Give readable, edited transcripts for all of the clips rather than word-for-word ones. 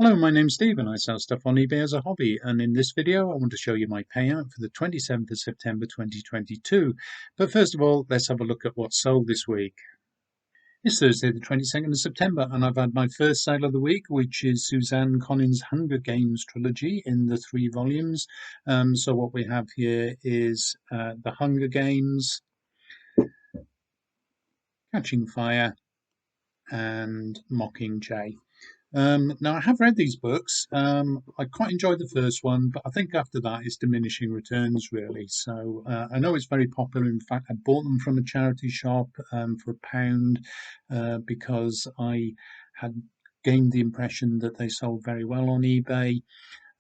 Hello, my name's Steve and I sell stuff on eBay as a hobby, and in this video I want to show you my payout for the 27th of September 2022. But first of all, let's have a look at what's sold this week. It's Thursday the 22nd of September and I've had my first sale of the week, which is Suzanne Connin's Hunger Games trilogy in the 3 volumes. So what we have here is The Hunger Games, Catching Fire and Mockingjay. Now, I have read these books. I quite enjoyed the first one, but I think after that it's diminishing returns, really. So I know it's very popular. In fact, I bought them from a charity shop for £1 because I had gained the impression that they sold very well on eBay.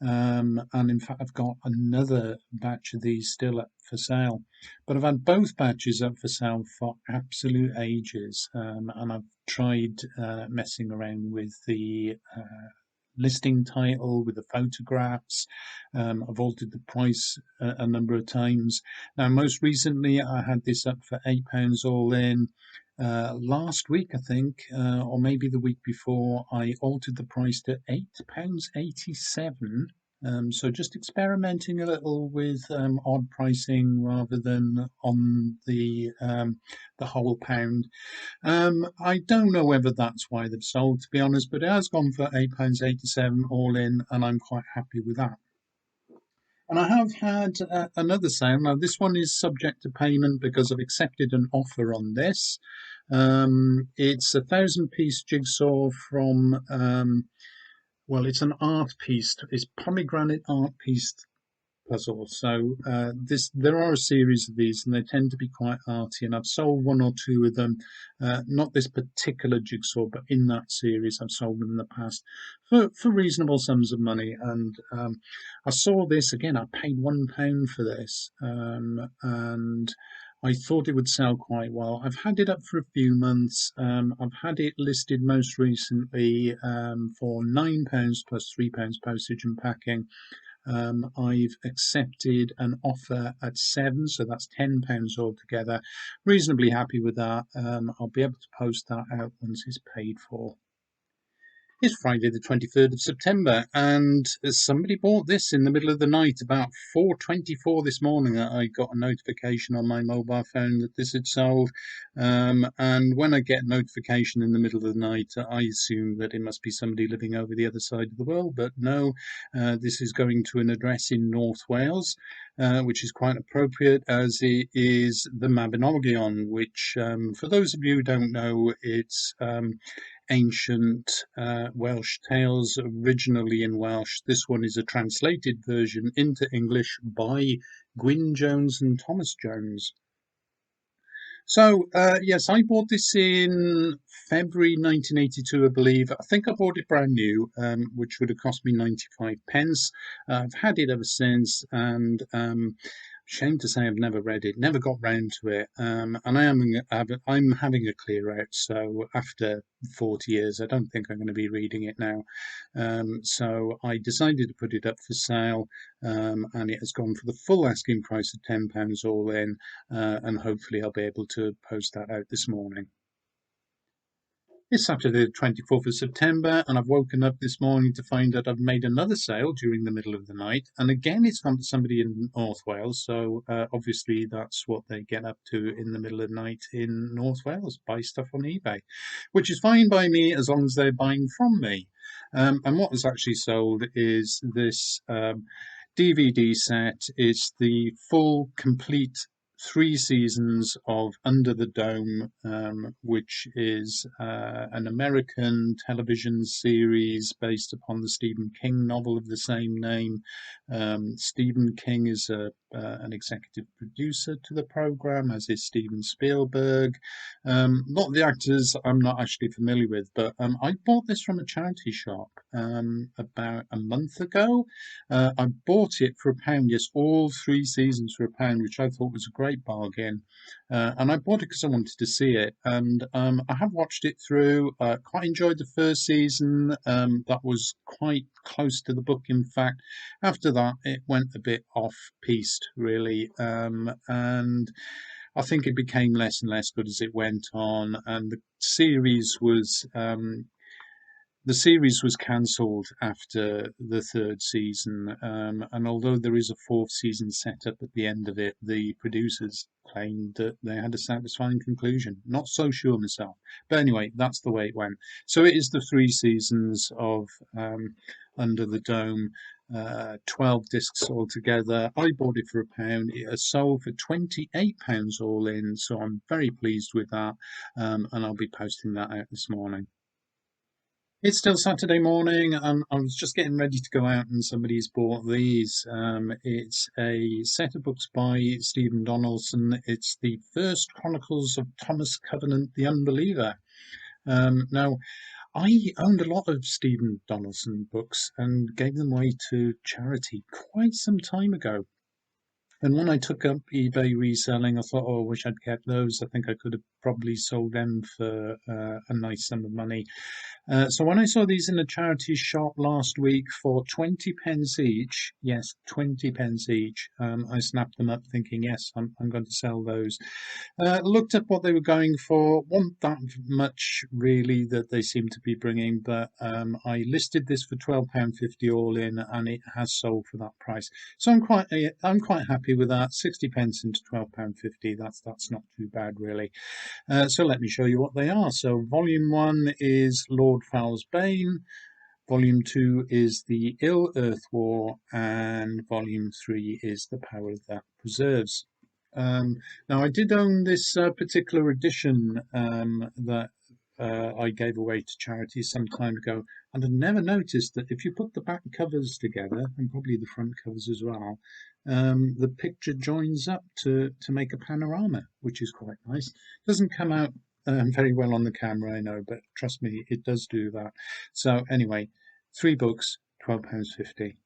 And in fact, I've got another batch of these still up for sale. But I've had both batches up for sale for absolute ages, and I've tried messing around with the listing title, with the photographs. I've altered the price a number of times. Now, most recently, I had this up for £8 all in. Last week, I think, or maybe the week before, I altered the price to £8.87. So just experimenting a little with odd pricing rather than on the whole pound. I don't know whether that's why they've sold, to be honest, but it has gone for £8.87 all in, and I'm quite happy with that. And I have had another sale. Now, this one is subject to payment because I've accepted an offer on this. It's a 1,000-piece jigsaw from, well, it's an art piece. It's pomegranate art piece puzzle. So there are a series of these, and they tend to be quite arty. And I've sold one or two of them, not this particular jigsaw, but in that series, I've sold them in the past for reasonable sums of money. And I saw this again. I paid £1 for this, and I thought it would sell quite well. I've had it up for a few months. I've had it listed most recently for £9 plus £3 postage and packing. I've accepted an offer at 7, so that's £10 altogether. Reasonably happy with that. I'll be able to post that out once it's paid for. It's Friday the 23rd of September, and somebody bought this in the middle of the night. About 4:24 this morning, I got a notification on my mobile phone that this had sold. And when I get a notification in the middle of the night, I assume that it must be somebody living over the other side of the world. But no, this is going to an address in North Wales, which is quite appropriate, as it is the Mabinogion, which, for those of you who don't know, it's ancient Welsh tales, originally in Welsh. This one is a translated version into English by Gwyn Jones and Thomas Jones. So, yes, I bought this in February 1982, I believe. I think I bought it brand new, which would have cost me 95 pence. I've had it ever since, and shame to say I've never read it, never got round to it. And I'm having a clear out, so after 40 years, I don't think I'm going to be reading it now. So I decided to put it up for sale, and it has gone for the full asking price of £10 all in, and hopefully I'll be able to post that out this morning. It's Saturday the 24th of September, and I've woken up this morning to find that I've made another sale during the middle of the night. And again, it's gone to somebody in North Wales, so obviously that's what they get up to in the middle of the night in North Wales, buy stuff on eBay, which is fine by me as long as they're buying from me. And what was actually sold is this DVD set. It's the full, complete 3 seasons of Under the Dome, which is an American television series based upon the Stephen King novel of the same name. Stephen King is an executive producer to the program, as is Steven Spielberg. Not the actors I'm not actually familiar with, but I bought this from a charity shop about a month ago. I bought it for £1, yes, all 3 seasons for £1, which I thought was a great bargain. And I bought it because I wanted to see it. And I have watched it through. Quite enjoyed the first season. That was quite close to the book, in fact. After that, it went a bit off-piste, really. And I think it became less and less good as it went on. And the series was the series was cancelled after the third season, and although there is a fourth season set up at the end of it, the producers claimed that they had a satisfying conclusion. Not so sure myself, but anyway, that's the way it went. So it is the three seasons of Under the Dome. 12 discs altogether. I bought it for £1. It has sold for £28 all in, so I'm very pleased with that, and I'll be posting that out this morning. It's still Saturday morning, and I was just getting ready to go out, and somebody's bought these. It's a set of books by Stephen Donaldson. It's the first Chronicles of Thomas Covenant the Unbeliever. Now, I owned a lot of Stephen Donaldson books and gave them away to charity quite some time ago. And when I took up eBay reselling, I thought, oh, I wish I'd kept those. I think I could have probably sold them for a nice sum of money. So when I saw these in a charity shop last week for 20 pence each, yes, 20 pence each, I snapped them up thinking, yes, I'm going to sell those. Looked up what they were going for, wasn't that much really that they seem to be bringing, but I listed this for £12.50 all in, and it has sold for that price. So I'm quite happy with that. 60 pence into £12.50. That's not too bad really. So let me show you what they are. So Volume 1 is Lord Fowl's Bane, Volume 2 is The Ill Earth War, and Volume 3 is The Power That Preserves. Now, I did own this particular edition that I gave away to charity some time ago, and I'd never noticed that if you put the back covers together, and probably the front covers as well, the picture joins up to make a panorama, which is quite nice. Doesn't come out very well on the camera, I know, but trust me, it does do that. So anyway, 3 books, £12.50.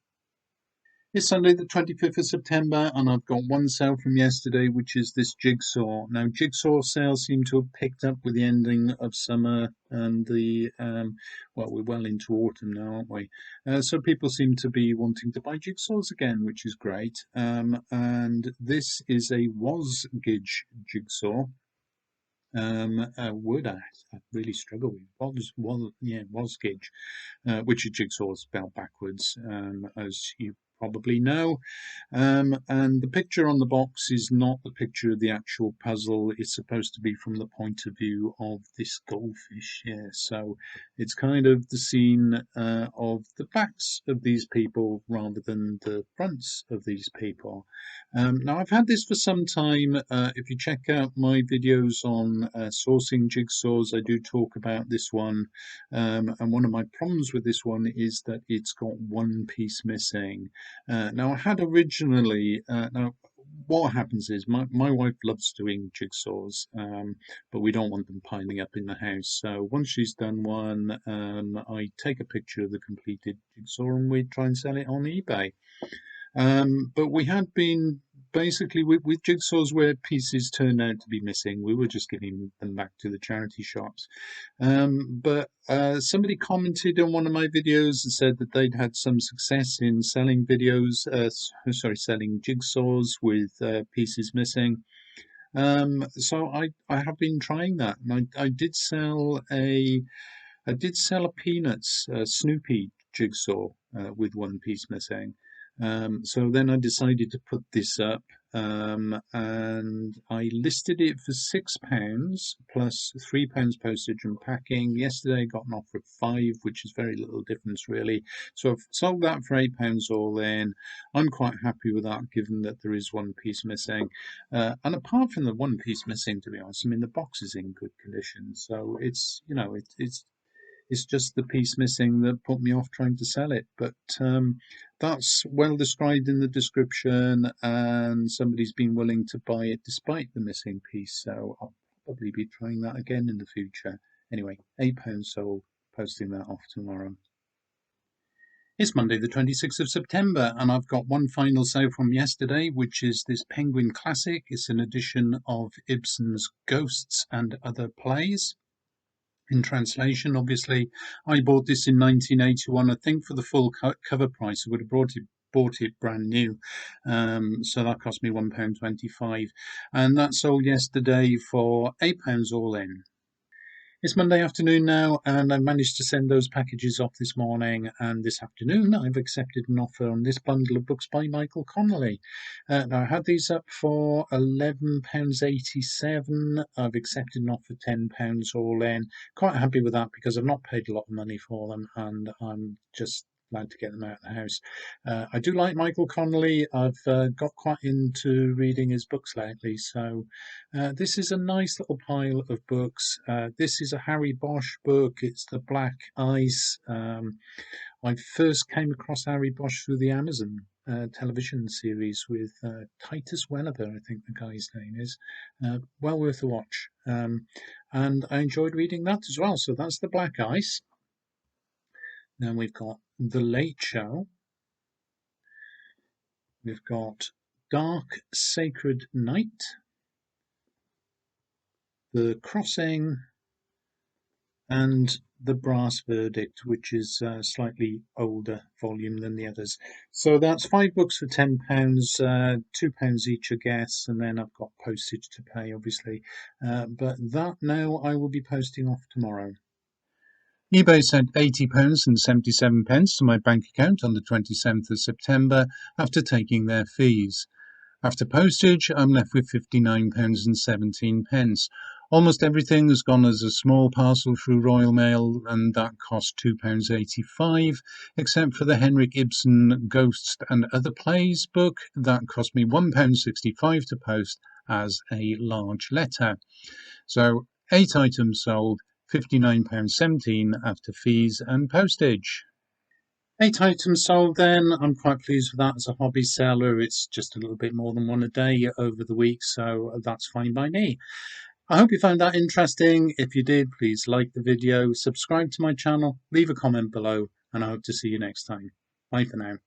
It's Sunday, the 25th of September, and I've got one sale from yesterday, which is this Jigsaw. Now, Jigsaw sales seem to have picked up with the ending of summer and well, we're well into autumn now, aren't we? So people seem to be wanting to buy Jigsaws again, which is great. And this is a Wasgidge Jigsaw. A word I really struggle with. Wasgidge, which is Jigsaw spelled backwards, as you probably know. And the picture on the box is not the picture of the actual puzzle. It's supposed to be from the point of view of this goldfish here. So it's kind of the scene of the backs of these people rather than the fronts of these people. Now, I've had this for some time. If you check out my videos on sourcing jigsaws, I do talk about this one. And one of my problems with this one is that it's got one piece missing. Now, I had originally, now what happens is my wife loves doing jigsaws, but we don't want them piling up in the house. So once she's done one, I take a picture of the completed jigsaw and we try and sell it on eBay. But we had been basically with jigsaws where pieces turned out to be missing, we were just giving them back to the charity shops. But somebody commented on one of my videos and said that they'd had some success in selling selling jigsaws with pieces missing. So I have been trying that, and I did sell a Peanuts Snoopy jigsaw with one piece missing. So then I decided to put this up, and I listed it for £6 plus £3 postage and packing. Yesterday I got an offer of 5, which is very little difference really. So I've sold that for £8 all in. I'm quite happy with that, given that there is one piece missing. And apart from the one piece missing, to be honest, I mean the box is in good condition. So it's it's just the piece missing that put me off trying to sell it. But that's well described in the description, and somebody's been willing to buy it despite the missing piece. So I'll probably be trying that again in the future. Anyway, £8 sold, posting that off tomorrow. It's Monday, the 26th of September, and I've got one final sale from yesterday, which is this Penguin Classic. It's an edition of Ibsen's Ghosts and Other Plays. In translation, obviously, I bought this in 1981. I think for the full cover price, I would have bought it brand new. So that cost me £1.25, and that sold yesterday for £8 all in. It's Monday afternoon now, and I managed to send those packages off this morning. And this afternoon, I've accepted an offer on this bundle of books by Michael Connolly. Now, I had these up for £11.87. I've accepted an offer £10 all in. Quite happy with that because I've not paid a lot of money for them, and I'm just glad to get them out of the house. I do like Michael Connolly. I've got quite into reading his books lately, so this is a nice little pile of books. This is a Harry Bosch book. It's The Black Ice. I first came across Harry Bosch through the Amazon television series with Titus Welliver, I think the guy's name is. Well worth a watch. And I enjoyed reading that as well. So that's The Black Ice. Then we've got The Late Show. We've got Dark Sacred Night, The Crossing, and The Brass Verdict, which is a slightly older volume than the others. So that's 5 books for £10, £2 each, I guess, and then I've got postage to pay, obviously. But that now I will be posting off tomorrow. eBay sent £80.77 to my bank account on the 27th of September after taking their fees. After postage, I'm left with £59.17. Almost everything has gone as a small parcel through Royal Mail, and that cost £2.85, except for the Henrik Ibsen Ghosts and Other Plays book. That cost me £1.65 to post as a large letter. So 8 items sold, £59.17 after fees and postage. 8 items sold then. I'm quite pleased with that as a hobby seller. It's just a little bit more than one a day over the week, so that's fine by me. I hope you found that interesting. If you did, please like the video, subscribe to my channel, leave a comment below, and I hope to see you next time. Bye for now.